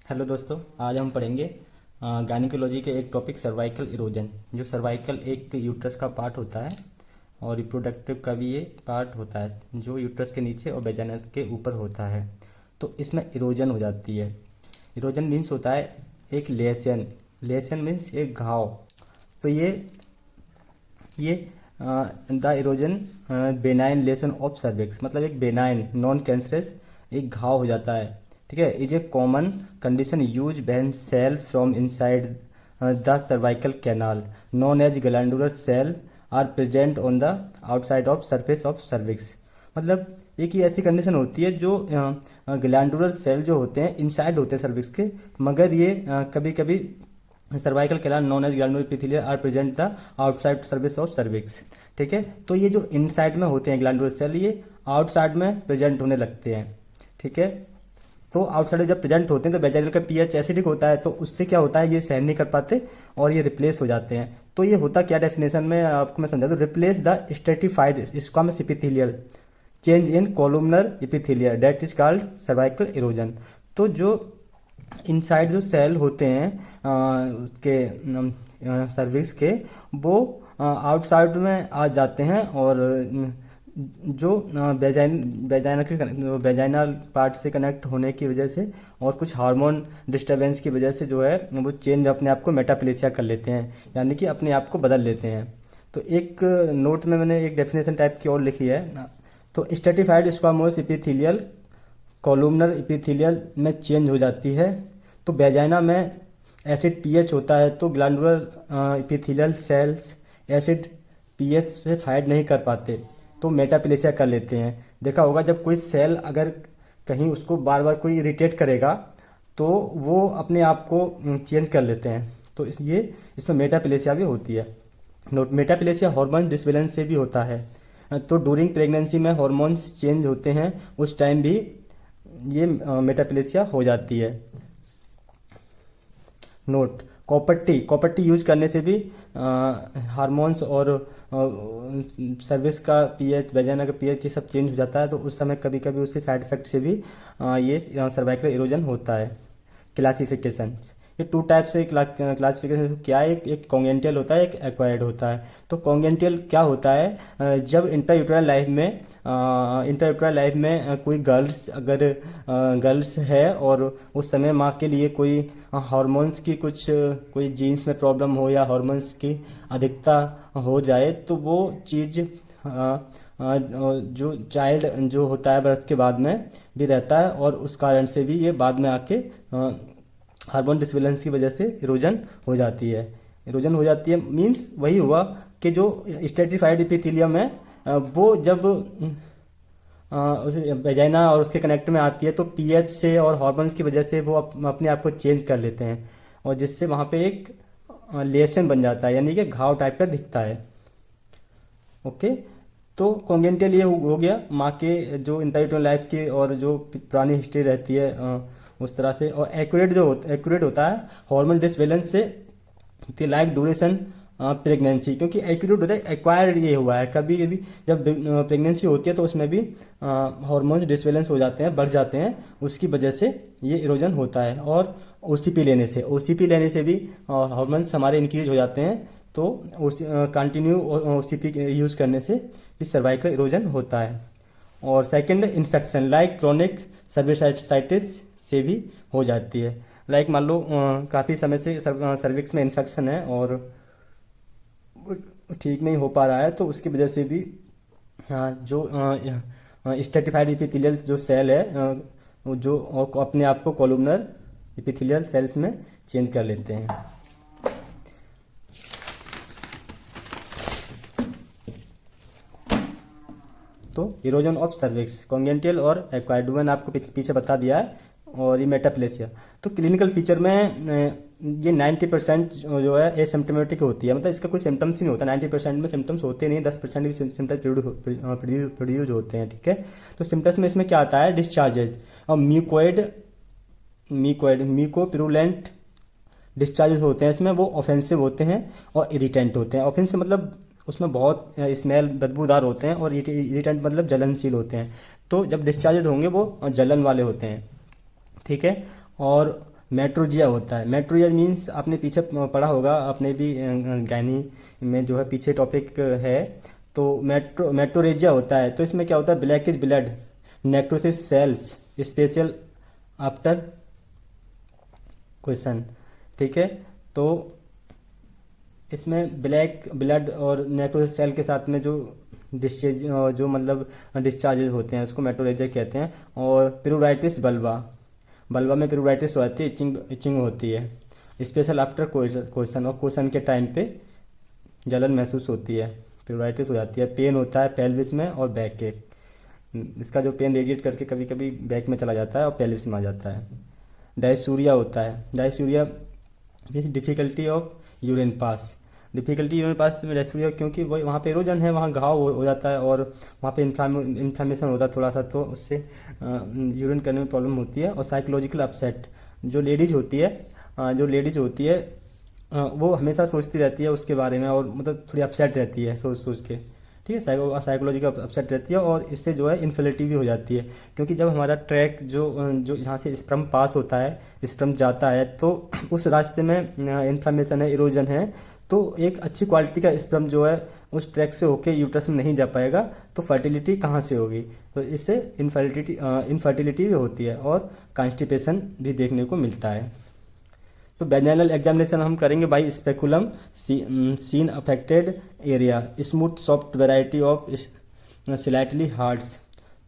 Hello दोस्तों, आज हम पढ़ेंगे गायनिकोलॉजी के एक टॉपिक सर्वाइकल इरोजन। जो सर्वाइकल एक यूट्रस का पार्ट होता है और रिप्रोडक्टिव का भी ये पार्ट होता है जो यूट्रस के नीचे और वेजाइना के ऊपर होता है। तो इसमें इरोजन हो जाती है। इरोजन मीन्स होता है एक लेशन। लेशन मीन्स एक घाव। तो ये the erosion benign lesion of cervix, मतलब एक बेनाइन नॉन कैंसरस एक घाव हो जाता है। ठीक है, is a common condition use when cell from inside the cervical canal known as glandular cell are present on the outside of surface of cervix. मतलब एक ही ऐसी कंडीशन होती है जो ग्लैंडुलर सेल जो होते हैं इनसाइड होते हैं सर्विक्स के, मगर ये कभी कभी cervical canal known as glandular epithelium are present the outside service of cervix. ठीक है, तो ये जो इनसाइड में होते हैं ग्लैंडुलर सेल, ये आउटसाइड में प्रेजेंट होने लगते हैं। ठीक है, तो आउटसाइड जब प्रेजेंट होते हैं तो वेजाइनल का पीएच एसिडिक होता है, तो उससे क्या होता है, ये सहन नहीं कर पाते और ये रिप्लेस हो जाते हैं। तो ये होता क्या, डेफिनेशन में आपको मैं समझा दूं, replace the stratified squamous epithelial change in columnar epithelia that is called cervical erosion. तो जो इनसाइड जो सेल होते हैं उसके सर्विक्स के, वो आउटसाइड में आ जाते हैं और जो वेजाइनल पार्ट से कनेक्ट होने की वजह से और कुछ हार्मोन डिस्टरबेंस की वजह से जो है वो चेंज अपने आप को मेटाप्लेसिया कर लेते हैं, यानी कि अपने आप को बदल लेते हैं। तो एक नोट में मैंने एक डेफिनेशन टाइप की और लिखी है। तो स्ट्रेटिफाइड स्क्वामोस एपिथेलियल कॉलुमनर एपिथेलियल में चेंज हो जाती है। तो वेजाइना में एसिड पीएच होता है, तो glandular epithelial cells acid pH से फाइट नहीं कर पाते, तो मेटाप्लेसिया कर लेते हैं। देखा होगा जब कोई सेल अगर कहीं उसको बार बार कोई इरिटेट करेगा तो वो अपने आप को चेंज कर लेते हैं। तो इसमें मेटाप्लेसिया भी होती है। नोट, मेटाप्लेसिया हार्मोन डिसबैलेंस से भी होता है। तो ड्यूरिंग प्रेगनेंसी में हार्मोन्स चेंज होते हैं, उस टाइम भी ये मेटाप्लेसिया हो जाती है। नोट, कॉपर टी यूज करने से भी हार्मोन्स और सर्विस का पीएच, वेजाइना का पीएच, ये सब चेंज हो जाता है। तो उस समय कभी कभी उसके साइड इफेक्ट से भी ये सर्वाइकल इरोजन होता है। क्लासिफिकेशन, ये टू टाइप से क्लासिफिकेशन क्या है, एक कॉन्गेनिटल होता है, एक एक्वायर्ड होता है। तो कॉन्गेनिटल क्या होता है, जब इंटरयूटेराइन लाइफ में कोई गर्ल्स अगर गर्ल्स है और उस समय माँ के लिए कोई हार्मोन्स की कोई जीन्स में प्रॉब्लम हो या हार्मोन्स की अधिकता हो जाए, तो वो चीज़ जो चाइल्ड जो होता है बर्थ के बाद में भी रहता है, और उस कारण से भी ये बाद में आके हार्मोन डिसबैलेंस की वजह से इरोजन हो जाती है। इरोजन हो जाती है मीन्स वही हुआ कि जो स्ट्रेटिफाइड एपिथेलियम है वो जब उस वेजाइना और उसके कनेक्ट में आती है, तो पीएच से और हार्मोन्स की वजह से वो अपने आप को चेंज कर लेते हैं, और जिससे वहाँ पे एक लेशन बन जाता है, यानी कि घाव टाइप का दिखता है। ओके, तो कॉन्गेनिटल ये हो गया माँ के जो इंटरयूटेराइन लाइफ की और जो पुरानी हिस्ट्री रहती है उस तरह से। और एक्यूरेट होता है हार्मोन डिसबैलेंस से लाइक ड्यूरेशन प्रेगनेंसी, क्योंकि एक्यूरेट होता है एक्वायर्ड ये हुआ है। कभी कभी जब प्रेगनेंसी होती है तो उसमें भी हार्मोन्स डिसबैलेंस हो जाते हैं, बढ़ जाते हैं, उसकी वजह से ये इरोजन होता है। और ओसीपी लेने से भी हार्मोन्स हमारे इंक्रीज हो जाते हैं, तो कंटिन्यू ओसीपी यूज करने से भी सर्वाइकल इरोजन होता है। और second, infection like chronic cervicitis से भी हो जाती है। लाइक मान लो काफ़ी समय से सर्विक्स में इन्फेक्शन है और ठीक नहीं हो पा रहा है, तो उसकी वजह से भी जो स्ट्रेटिफाइड एपिथेलियल जो सेल है वो जो अपने आप को कोलुमनर एपिथेलियल सेल्स में चेंज कर लेते हैं। तो इरोजन ऑफ सर्विक्स कॉन्गेनिटल और एक्वायर्ड मैंने आपको पीछे बता दिया है। और ये मेटाप्लेसिया, तो क्लिनिकल फीचर में ये 90% जो है एसिम्टोमेटिक होती है, मतलब इसका कोई सिम्टम्स ही नहीं होता। 90% में सिम्टम्स होते नहीं, 10% भी सिम्टम्स प्रोड्यूस होते हैं। ठीक है, तो सिम्टम्स में इसमें क्या आता है, डिस्चार्जेज और म्यूकोपिरुलेंट डिस्चार्जेस होते हैं इसमें, वो ऑफेंसिव होते हैं और इरिटेंट होते हैं। ऑफेंसिव मतलब उसमें बहुत स्मेल बदबूदार होते हैं, और इरिटेंट मतलब जलनशील होते हैं। तो जब डिस्चार्जेस होंगे वो जलन वाले होते हैं। ठीक है, और मेट्रोजिया होता है। मेट्रोजिया मीन्स आपने पीछे पढ़ा होगा, आपने भी गायनी में जो है पीछे टॉपिक है। तो मेट्रोरेजिया होता है। तो इसमें क्या होता है, blackish blood, necrosis cells, special after question. ठीक है, तो इसमें ब्लैक ब्लड और नेक्रोसिस सेल के साथ में जो डिस्चार्ज, जो मतलब डिस्चार्जेज होते हैं उसको मेट्रोरेजिया कहते हैं। और प्यूराइटिस बल्बा, बल्बा में प्यूराइटिस हो जाती है, इचिंग इचिंग होती है। स्पेशल आफ्टर क्वेश्चन, और क्वेश्चन के टाइम पे जलन महसूस होती है, प्यूराइटिस हो जाती है। पेन होता है पेल्विस में और बैक के, इसका जो पेन रेडिएट करके कभी कभी बैक में चला जाता है और पेल्विस में आ जाता है। डायसूरिया होता है। Dysuria means difficulty of urine pass, difficulty urine pass में डायसूरिया, क्योंकि वो वहाँ पे इरोजन है, वहाँ घाव हो जाता है और वहाँ पे इन्फ्लामेशन होता है थोड़ा सा, तो उससे यूरिन करने में प्रॉब्लम होती है। और साइकोलॉजिकल अपसेट, जो लेडीज होती है, वो हमेशा सोचती रहती है उसके बारे में, और मतलब थोड़ी अपसेट रहती है सोच सोच के। ठीक है, साइकोलॉजिकल अपसेट रहती है, और इससे जो है इनफर्टिलिटी भी हो जाती है। क्योंकि जब हमारा ट्रैक जो जो यहाँ से स्पर्म पास होता है, स्पर्म जाता है, तो उस रास्ते में इन्फ्लामेशन है, इरोजन है, तो एक अच्छी क्वालिटी का स्पर्म जो है उस ट्रैक से होके यूट्रस में नहीं जा पाएगा, तो फर्टिलिटी कहाँ से होगी। तो इससे इनफर्टिलिटी भी होती है और कॉन्स्टिपेशन भी देखने को मिलता है। तो वेजाइनल एग्जामिनेशन हम करेंगे by speculum, seen affected area, smooth soft variety of slightly hards.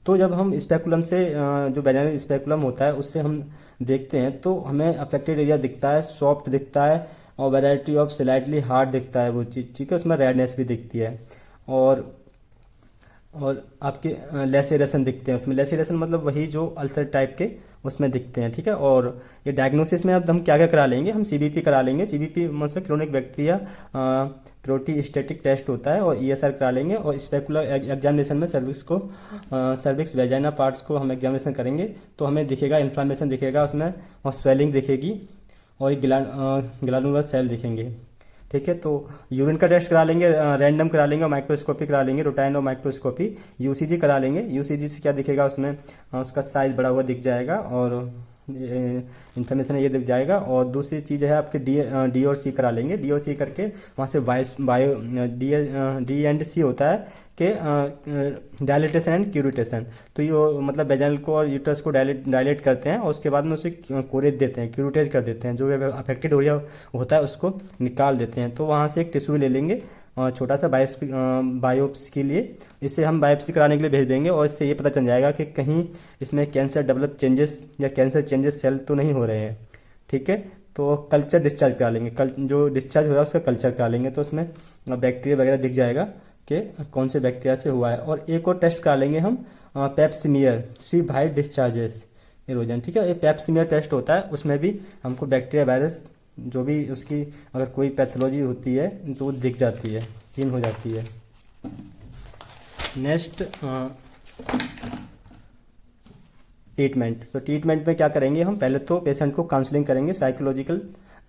तो जब हम स्पेकुलम से जो वेजाइनल स्पेकुलम होता है उससे हम देखते हैं, तो हमें अफेक्टेड एरिया दिखता है, सॉफ्ट दिखता है, और वेराइटी ऑफ स्लाइटली हार्ड दिखता है वो चीज़। ठीक है, उसमें रेडनेस भी दिखती है, और आपके लेसेरेशन दिखते हैं उसमें। लेसेरेशन मतलब वही जो अल्सर टाइप के उसमें दिखते हैं। ठीक है, और ये डायग्नोसिस में अब हम क्या क्या करा लेंगे, हम सीबीपी करा लेंगे। सीबीपी मतलब क्रोनिक बैक्टीरिया प्रोटीस्टेटिक टेस्ट होता है, और ईएसआर करा लेंगे। और स्पेकुलर एग्जामिनेशन में सर्विक्स वेजाइना पार्ट्स को हम एग्जामिनेशन करेंगे, तो हमें दिखेगा इन्फ्लामेशन दिखेगा उसमें, और स्वेलिंग दिखेगी, और एक ग्लानुलर सेल दिखेंगे। ठीक है, तो यूरिन का टेस्ट करा लेंगे, रैंडम करा लेंगे, और माइक्रोस्कोपी करा लेंगे, रोटाइन और माइक्रोस्कोपी। यूसीजी करा लेंगे। यूसीजी से क्या दिखेगा उसमें, उसका साइज बड़ा हुआ दिख जाएगा, और इन्फॉर्मेशन ये दिख जाएगा। और दूसरी चीज़ है आपके डी और सी करा लेंगे। डी और सी करके वहाँ से बायो डी एंड सी होता है कि डायलिटेशन एंड क्यूरिटेशन। तो ये मतलब वेजाइनल को और यूट्रस को डायलेट करते हैं, और उसके बाद में उसे कोरेज देते हैं, क्यूरिटेज कर देते हैं, जो अफेक्टेड एरिया होता है उसको निकाल देते हैं। तो वहाँ से एक टिश्यू ले लेंगे छोटा सा बायोप्सी के लिए। इससे हम बायोप्सी कराने के लिए भेज देंगे, और इससे ये पता चल जाएगा कि कहीं इसमें कैंसर डेवलप चेंजेस या कैंसर चेंजेस सेल तो नहीं हो रहे हैं। ठीक है, तो कल्चर डिस्चार्ज करा लेंगे, जो डिस्चार्ज हो रहा है उसका कल्चर करा लेंगे, तो उसमें बैक्टीरिया वगैरह दिख जाएगा कि कौन से बैक्टीरिया से हुआ है। और एक और टेस्ट करा लेंगे हम, पेप्सिमियर, सी वाइट डिस्चार्जेस इरोजन। ठीक है, ये पेप्सिमियर टेस्ट होता है, उसमें भी हमको बैक्टीरिया वायरस जो भी उसकी अगर कोई पैथोलॉजी होती है तो वो दिख जाती है, क्लीन हो जाती है। Next treatment. तो ट्रीटमेंट में क्या करेंगे हम, पहले तो पेशेंट को काउंसलिंग करेंगे, साइकोलॉजिकल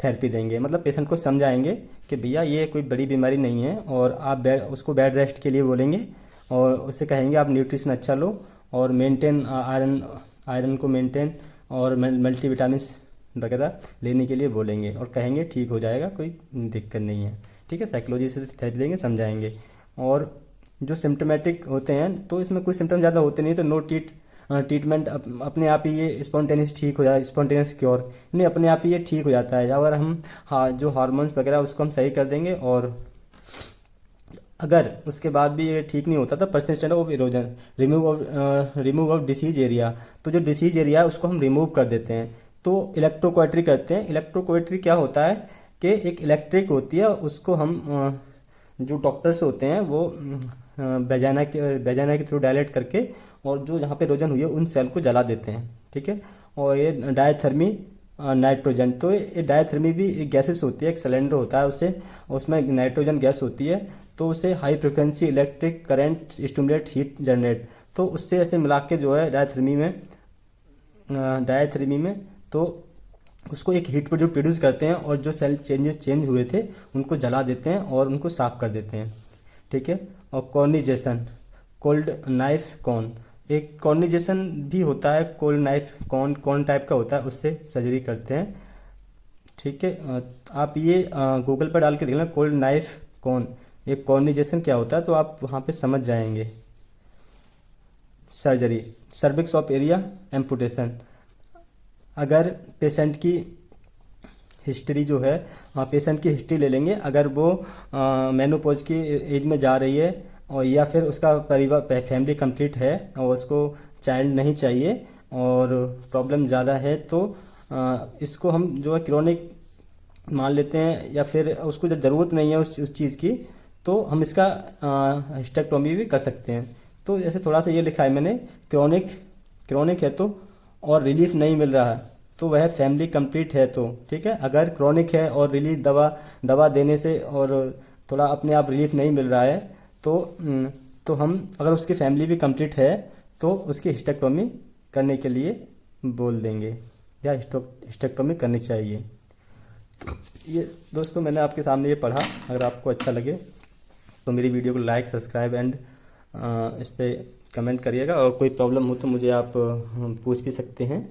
थेरेपी देंगे, मतलब पेशेंट को समझाएंगे कि भैया ये कोई बड़ी बीमारी नहीं है, और आप उसको बेड रेस्ट के लिए बोलेंगे, और उससे कहेंगे आप न्यूट्रिशन अच्छा लो, और मेंटेन आयरन को मेंटेन, और मल्टीविटामिन्स वगैरह लेने के लिए बोलेंगे, और कहेंगे ठीक हो जाएगा, कोई दिक्कत नहीं है। ठीक है, साइकोलॉजी से थेरेपी देंगे, समझाएंगे। और जो सिम्टोमेटिक होते हैं, तो इसमें कोई सिम्टम ज़्यादा होते नहीं, तो नो ट्रीटमेंट अपने आप ही ये स्पॉन्टेनियस ठीक हो जाए, स्पॉन्टेनियस क्योर नहीं, अपने आप ही ये ठीक हो जाता है अगर हम जो हार्मोन्स वगैरह उसको हम सही कर देंगे। और अगर उसके बाद भी ये ठीक नहीं होता तो persistent of erosion, remove of disease area. तो जो डिसीज एरिया है उसको हम रिमूव कर देते हैं, तो इलेक्ट्रोकोएट्री करते हैं। इलेक्ट्रोकोएट्री क्या होता है कि एक इलेक्ट्रिक होती है, उसको हम जो डॉक्टर्स होते हैं वो वेजाइना के थ्रू डायलेट करके, और जो जहाँ पे इरोजन हुई है उन सेल को जला देते हैं। ठीक है, और ये डायथर्मी नाइट्रोजन, तो ये डायथर्मी भी एक गैसेस होती है, एक सिलेंडर होता है, उससे उसमें नाइट्रोजन गैस होती है, तो उसे high frequency electric current stimulate heat generate. तो उससे ऐसे मिला के जो है डायथर्मी में तो उसको एक हीट पर जो प्रोड्यूस करते हैं, और जो सेल चेंज हुए थे उनको जला देते हैं और उनको साफ कर देते हैं। ठीक है, और कॉर्निजेशन, कोल्ड नाइफ कॉन, एक कॉर्निजेशन भी होता है, कोल्ड नाइफ कॉन टाइप का होता है, उससे सर्जरी करते हैं ठीक है। आप ये गूगल पर डाल के देख लेना कोल्ड नाइफ कौन, ये कॉर्निजेशन क्या होता है, तो आप वहाँ पे समझ जाएंगे। Surgery, cervix of area amputation. अगर पेशेंट की हिस्ट्री जो है, पेशेंट की हिस्ट्री ले लेंगे, अगर वो मेनोपॉज की एज में जा रही है और या फिर उसका परिवार फैमिली कंप्लीट है और उसको चाइल्ड नहीं चाहिए और प्रॉब्लम ज़्यादा है, तो इसको हम जो है क्रोनिक मान लेते हैं, या फिर उसको जब ज़रूरत नहीं है उस चीज़ की, तो हम इसका हिस्टेक्टोमी भी कर सकते हैं। तो जैसे थोड़ा सा ये लिखा है मैंने, क्रोनिक, क्रोनिक है तो और रिलीफ नहीं मिल रहा है तो वह फैमिली कंप्लीट है, तो ठीक है। अगर क्रोनिक है और रिलीफ दवा देने से और थोड़ा अपने आप रिलीफ नहीं मिल रहा है, तो हम अगर उसकी फैमिली भी कंप्लीट है तो उसकी हिस्टेक्टोमी करने के लिए बोल देंगे या हिस्टेक्टोमी करनी चाहिए। ये दोस्तों मैंने आपके सामने ये पढ़ा। अगर आपको अच्छा लगे तो मेरी वीडियो को लाइक, सब्सक्राइब एंड इस पर कमेंट करिएगा, और कोई प्रॉब्लम हो तो मुझे आप पूछ भी सकते हैं।